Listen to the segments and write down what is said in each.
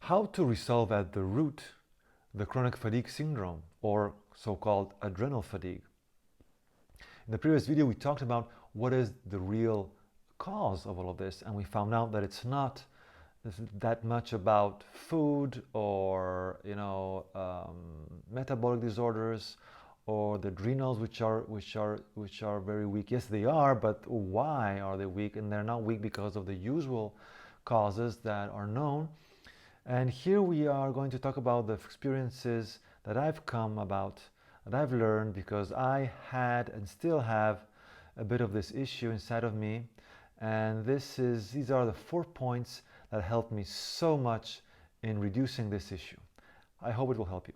How to resolve at the root the chronic fatigue syndrome, or so-called adrenal fatigue. In the previous video, we talked about what is the real cause of all of this, and we found out that it's not that much about food or metabolic disorders or the adrenals, which are very weak. Yes, they are, but why are they weak? And they're not weak because of the usual causes that are known. And here we are going to talk about the experiences that I've come about, that I've learned, because I had and still have a bit of this issue inside of me. And these are the 4 points that helped me so much in reducing this issue. I hope it will help you.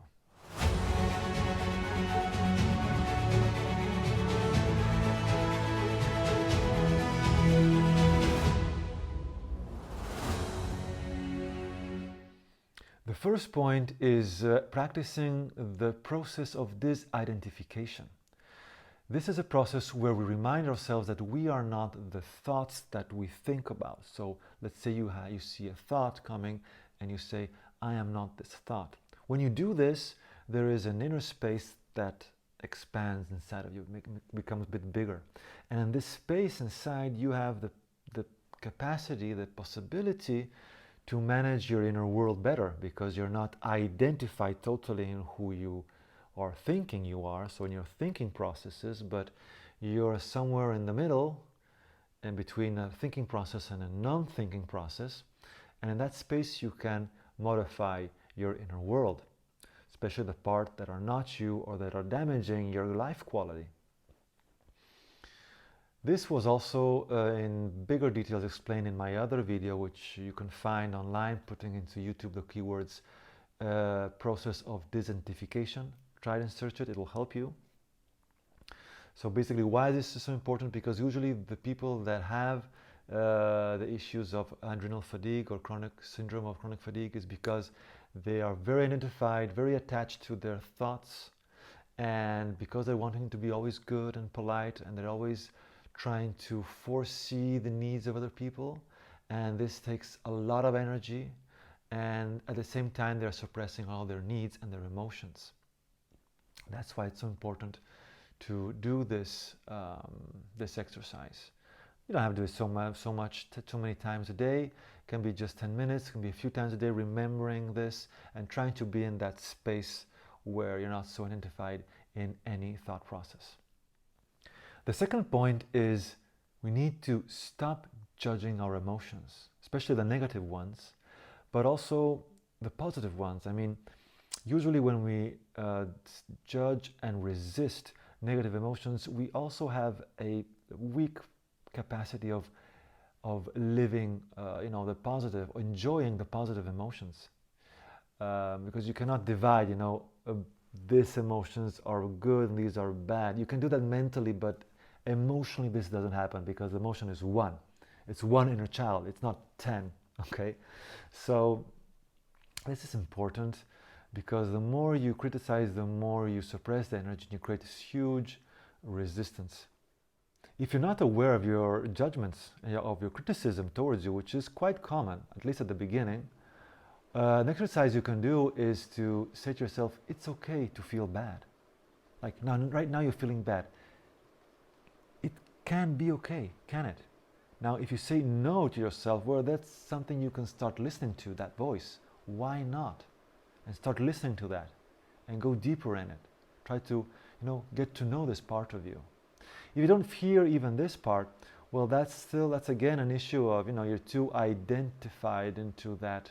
The first point is practicing the process of disidentification. This is a process where we remind ourselves that we are not the thoughts that we think about. So let's say you see a thought coming and you say, I am not this thought. When you do this, there is an inner space that expands inside of you, becomes a bit bigger. And in this space inside, you have the capacity, the possibility to manage your inner world better, because you're not identified totally in who you are thinking you are, so in your thinking processes, but you're somewhere in the middle, in between a thinking process and a non-thinking process. And in that space you can modify your inner world, especially the parts that are not you or that are damaging your life quality. This was also in bigger details explained in my other video, which you can find online, putting into YouTube the keywords process of disidentification. Try and search it, it will help you. So basically, why this is so important? Because usually the people that have the issues of adrenal fatigue or chronic syndrome of chronic fatigue is because they are very identified, very attached to their thoughts, and because they're wanting to be always good and polite, and they're always trying to foresee the needs of other people, and this takes a lot of energy, and at the same time they're suppressing all their needs and their emotions. That's why it's so important to do this this exercise. You don't have to do it too many times a day. It can be just 10 minutes, it can be a few times a day, remembering this and trying to be in that space where you're not so identified in any thought process. The second point is we need to stop judging our emotions, especially the negative ones, but also the positive ones. I mean, usually when we judge and resist negative emotions, we also have a weak capacity of living, the positive, enjoying the positive emotions, because you cannot divide, these emotions are good and these are bad. You can do that mentally, but emotionally this doesn't happen, because emotion is one. It's one inner child. It's not 10. Okay, so this is important, because the more you criticize, the more you suppress the energy, and you create this huge resistance. If you're not aware of your judgments, of your criticism towards you, which is quite common, at least at the beginning, an exercise you can do is to say to yourself, it's okay to feel bad. Like right now you're feeling bad. It can be okay, can it? Now, if you say no to yourself, well, that's something you can start listening to, that voice. Why not? And start listening to that and go deeper in it. Try to, get to know this part of you. If you don't hear even this part, well, that's again an issue of, you're too identified into that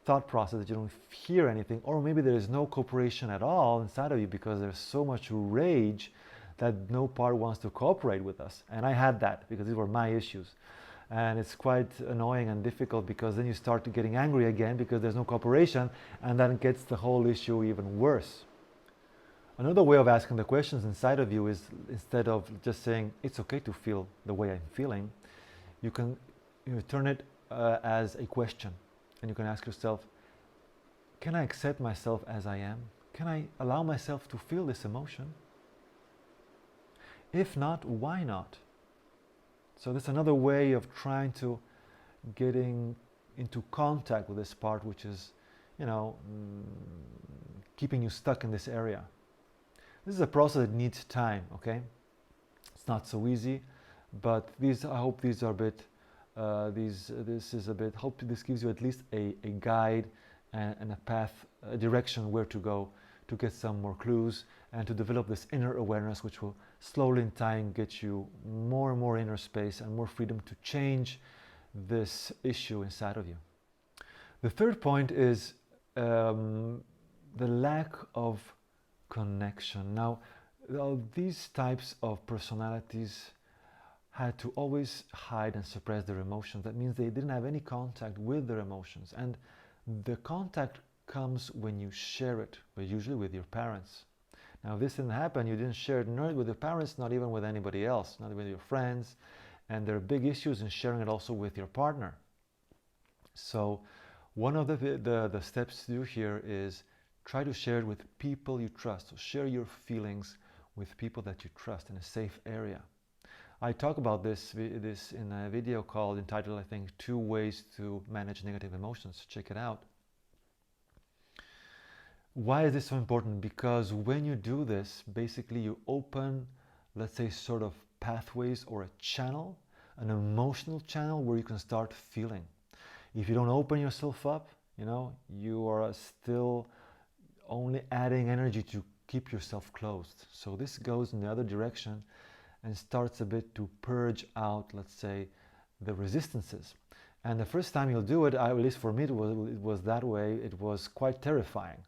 thought process that you don't hear anything, or maybe there is no cooperation at all inside of you because there's so much rage that no part wants to cooperate with us. And I had that because these were my issues. And it's quite annoying and difficult, because then you start getting angry again because there's no cooperation, and that gets the whole issue even worse. Another way of asking the questions inside of you is, instead of just saying, it's okay to feel the way I'm feeling, you can turn it as a question. And you can ask yourself, can I accept myself as I am? Can I allow myself to feel this emotion? If not, why not? So that's another way of trying to getting into contact with this part which is, keeping you stuck in this area. This is a process that needs time, okay? It's not so easy, but I hope these are a bit, hope this gives you at least a guide and a path, a direction where to go to get some more clues and to develop this inner awareness, which will slowly in time get you more and more inner space and more freedom to change this issue inside of you. The third point is the lack of connection. Now, these types of personalities had to always hide and suppress their emotions. That means they didn't have any contact with their emotions. And the contact comes when you share it, but usually with your parents. Now, if this didn't happen, you didn't share it not with your parents, not even with anybody else, not with your friends. And there are big issues in sharing it also with your partner. So one of the steps to do here is try to share it with people you trust. So share your feelings with people that you trust in a safe area. I talk about this in a video entitled, I think, 2 Ways to Manage Negative Emotions. Check it out. Why is this so important? Because when you do this, basically you open, let's say, sort of pathways or a channel, an emotional channel where you can start feeling. If you don't open yourself up, you are still only adding energy to keep yourself closed. So this goes in the other direction and starts a bit to purge out, let's say, the resistances. And the first time you'll do it, at least for me, it was that way. It was quite terrifying.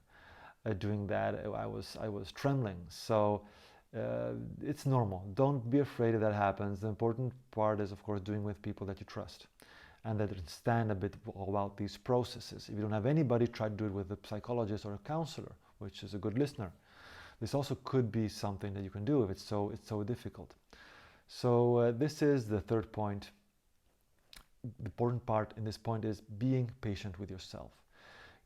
Doing that, I was trembling. So it's normal. Don't be afraid if that happens. The important part is, of course, doing with people that you trust and that understand a bit about these processes. If you don't have anybody, try to do it with a psychologist or a counselor, which is a good listener. This also could be something that you can do if it's so difficult. So this is the third point. The important part in this point is being patient with yourself.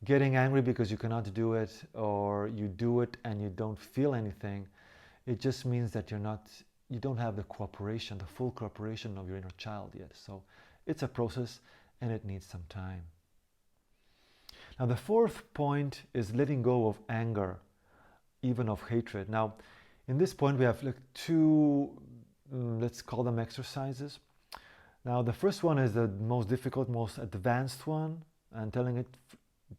Getting angry because you cannot do it, or you do it and you don't feel anything, it just means that you don't have the cooperation, the full cooperation of your inner child yet. So it's a process and it needs some time. Now the fourth point is letting go of anger, even of hatred. Now in this point we have like 2, let's call them exercises. Now the first one is the most difficult, most advanced one. I'm telling it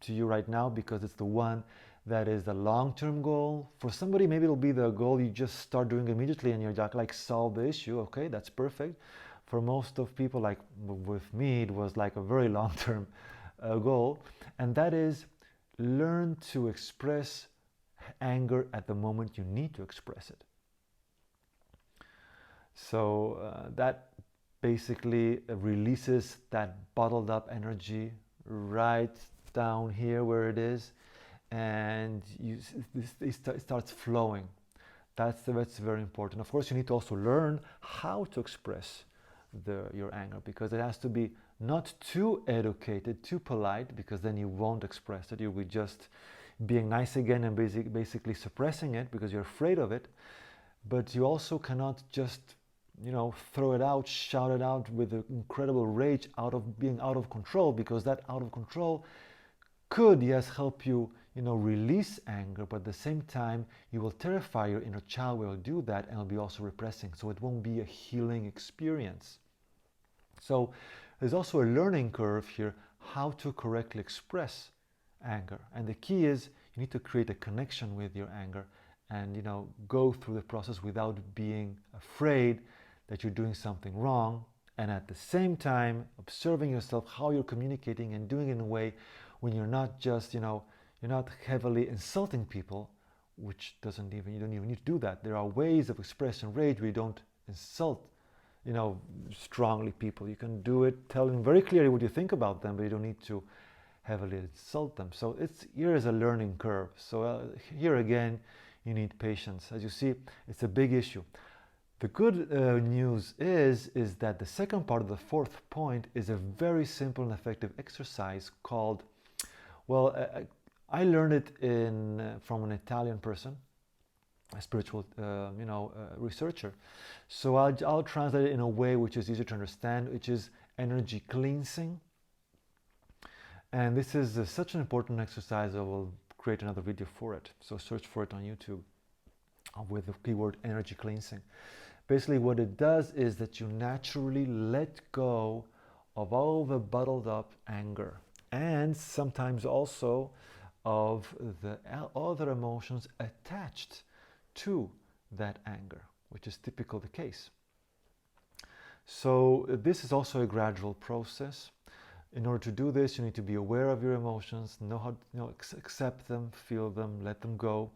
to you right now because it's the one that is the long-term goal. For somebody, maybe it'll be the goal you just start doing immediately and you're like solve the issue. Okay, that's perfect. For most of people, like with me, it was like a very long-term goal, and that is learn to express anger at the moment you need to express it. So that basically releases that bottled up energy right down here where it is, and it starts flowing. That's very important. Of course, you need to also learn how to express your anger, because it has to be not too educated, too polite, because then you won't express it. You'll be just being nice again and basically suppressing it because you're afraid of it. But you also cannot just throw it out, shout it out with incredible rage out of being out of control, because that out of control could, yes, help you, release anger, but at the same time, you will terrify your inner child when you do that, and will be also repressing. So it won't be a healing experience. So there's also a learning curve here, how to correctly express anger. And the key is you need to create a connection with your anger and, go through the process without being afraid that you're doing something wrong. And at the same time, observing yourself, how you're communicating and doing it in a way when you're not just, you're not heavily insulting people, which you don't even need to do that. There are ways of expressing rage where you don't insult, strongly people. You can do it telling very clearly what you think about them, but you don't need to heavily insult them. So here is a learning curve. So here again, you need patience. As you see, it's a big issue. The good news is that the second part of the fourth point is a very simple and effective exercise called, I learned it from an Italian person, a spiritual researcher. So I'll translate it in a way which is easier to understand, which is energy cleansing. And this is such an important exercise. I will create another video for it. So search for it on YouTube with the keyword energy cleansing. Basically what it does is that you naturally let go of all the bottled up anger, and sometimes also of the other emotions attached to that anger, which is typically the case. So this is also a gradual process. In order to do this, you need to be aware of your emotions, know how to accept them, feel them, let them go.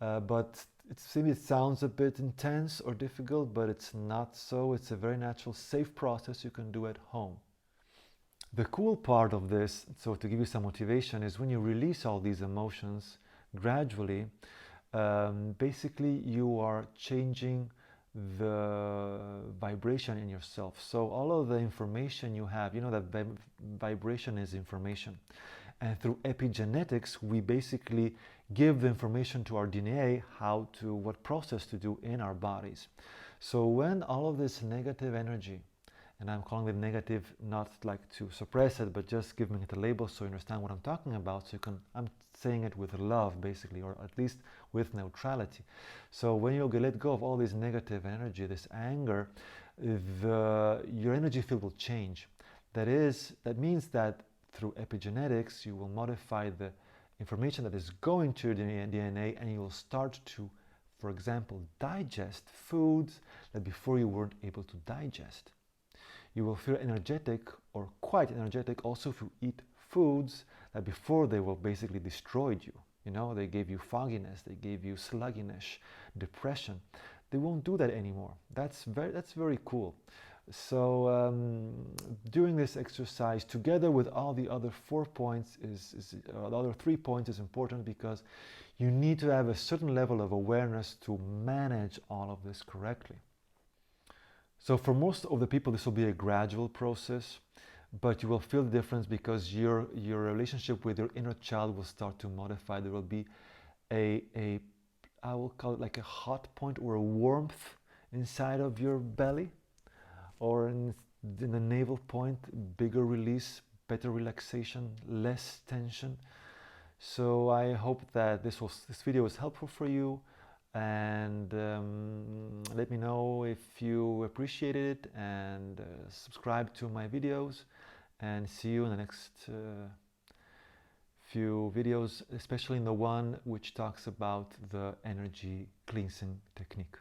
But it sounds a bit intense or difficult, but it's not so. It's a very natural, safe process you can do at home. The cool part of this, so to give you some motivation, is when you release all these emotions gradually, basically you are changing the vibration in yourself. So all of the information you have, you know that vibration is information. And through epigenetics, we basically give the information to our DNA what process to do in our bodies. So when all of this negative energy, and I'm calling it negative, not like to suppress it, but just giving it a label so you understand what I'm talking about. So I'm saying it with love, basically, or at least with neutrality. So when you let go of all this negative energy, this anger, your energy field will change. That means that through epigenetics, you will modify the information that is going to your DNA, and you will start to, for example, digest foods that before you weren't able to digest. You will feel energetic or quite energetic also if you eat foods that before they were basically destroyed you. You know, they gave you fogginess, they gave you sluggishness, depression. They won't do that anymore. That's very cool. So doing this exercise together with all the other 4 points the other 3 points is important, because you need to have a certain level of awareness to manage all of this correctly. So for most of the people, this will be a gradual process, but you will feel the difference because your relationship with your inner child will start to modify. There will be I will call it like a hot point or a warmth inside of your belly, or in the navel point, bigger release, better relaxation, less tension. So I hope that this video was helpful for you. And let me know if you appreciated it, and subscribe to my videos, and see you in the next few videos, especially in the one which talks about the energy cleansing technique.